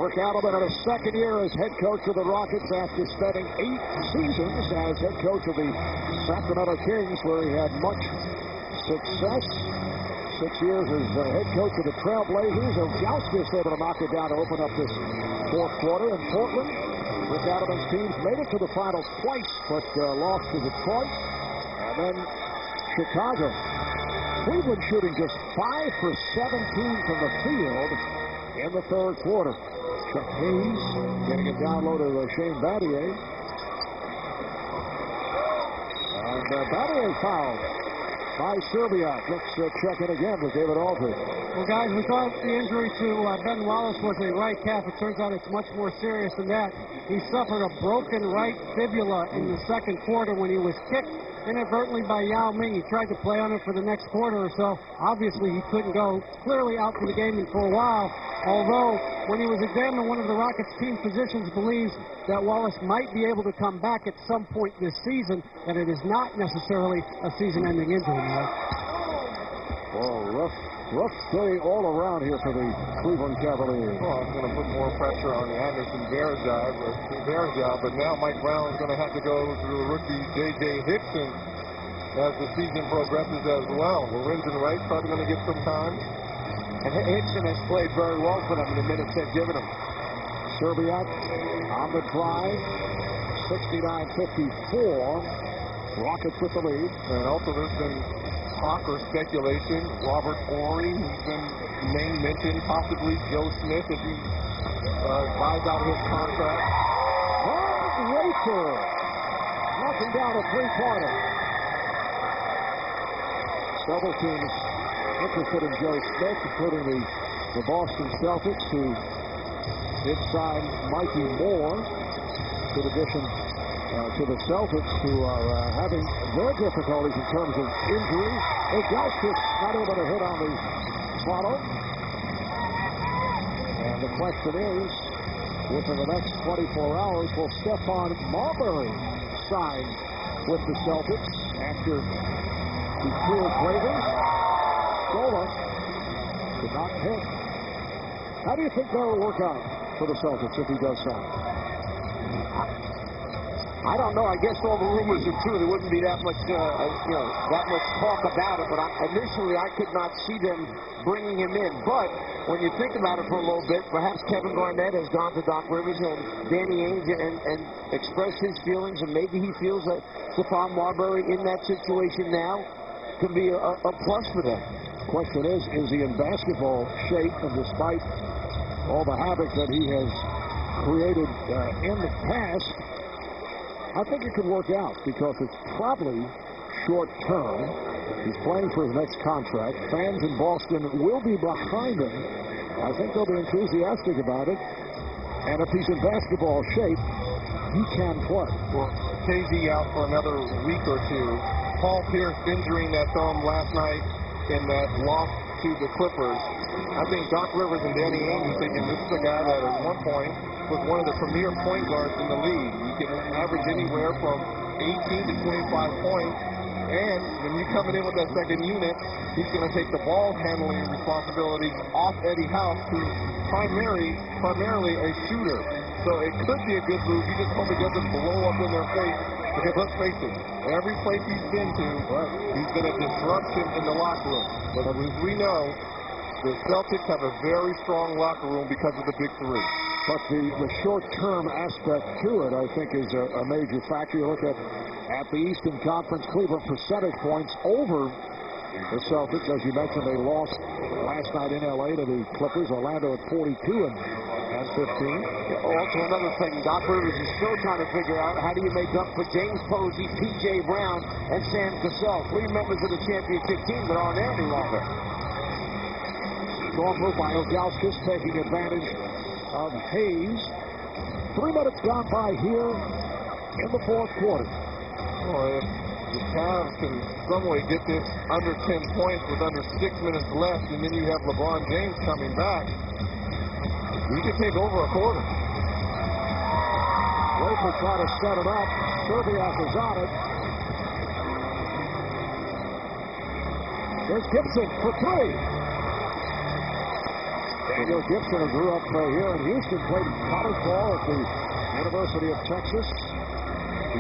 Rick Adelman in his second year as head coach of the Rockets after spending 8 seasons as head coach of the Sacramento Kings, where he had much success. 6 years as head coach of the Trailblazers. Ojauskis able to knock it down to open up this fourth quarter. In Portland, Rick Adelman's teams made it to the finals twice, but lost to Detroit. And then Chicago. Cleveland shooting just 5 for 17 from the field in the third quarter. Chuck Hayes getting it down low to Shane Battier. And Battier fouled by Serbiak. Let's check it again with David Aldridge. Well, guys, we thought the injury to Ben Wallace was a right calf. It turns out it's much more serious than that. He suffered a broken right fibula in the second quarter when he was kicked inadvertently by Yao Ming. He tried to play on it for the next quarter or so. Obviously, he couldn't go. Clearly out for the game and for a while. Although, when he was examined, one of the Rockets team physicians believes that Wallace might be able to come back at some point this season, that it is not necessarily a season-ending injury. Well, rough day all around here for the Cleveland Cavaliers. Well, it's going to put more pressure on the Anderson Bear job, but now Mike Brown is going to have to go to the rookie J.J. Hickson as the season progresses as well. Lorenzen Wright probably going to get some time. And Hickson has played very well for them in the minutes they've given him. Serbiak on the drive, 69-54. Rockets with the lead. And also there's been talk or speculation. Robert Horry, who's been named, mentioned, possibly Joe Smith if he buys out his contract. Racer knocking down a three-pointer. Several teams interested in Joe Smith, including the Boston Celtics, who did sign Mikey Moore, in addition to the Celtics, who are having their difficulties in terms of injury. Ojauskis not able to hit on the follow. And the question is, within the next 24 hours, will Stephon Marbury sign with the Celtics after he cleared waivers? Scola did not hit. How do you think that will work out for the Celtics if he does sign? I don't know. I guess all the rumors are true. There wouldn't be that much, that much talk about it. But initially, I could not see them bringing him in. But when you think about it for a little bit, perhaps Kevin Garnett has gone to Doc Rivers and Danny Ainge and expressed his feelings, and maybe he feels that Stephon Marbury in that situation now could be a plus for them. Question is he in basketball shape? And despite all the havoc that he has created in the past, I think it could work out because it's probably short term. He's playing for his next contract. Fans in Boston will be behind him. I think they'll be enthusiastic about it. And if he's in basketball shape, he can play. Well, KG out for another week or two. Paul Pierce injuring that thumb last night in that loss to the Clippers. I think Doc Rivers and Danny Ainge are thinking this is a guy that at one point was one of the premier point guards in the league. He can average anywhere from 18 to 25 points. And when you're coming in with that second unit, he's going to take the ball handling responsibilities off Eddie House, who's primarily a shooter. So it could be a good move. You just hope it doesn't blow up in their face. Because let's face it, every place he's been to, he's been a disruption in the locker room. But as we know, the Celtics have a very strong locker room because of the big three. But the short-term aspect to it, I think, is a major factor. You look at the Eastern Conference, Cleveland percentage points over the Celtics. As you mentioned, they lost last night in L.A. to the Clippers. Orlando at 42 and 15. Also, another thing, Doc Rivers is still trying to figure out how do you make up for James Posey, P.J. Brown, and Sam Cassell. 3 members of the championship team that aren't there any longer. Strong move by Ojauskis, taking advantage of Hayes. 3 minutes gone by here in the fourth quarter. Well, if the Cavs can some way get this under 10 points with under 6 minutes left, and then you have LeBron James coming back, we could take over a quarter. Rafer trying to set it up. Serbiak is on it. There's Gibson for 3. Daniel Gibson, who grew up here in Houston, played college ball at the University of Texas.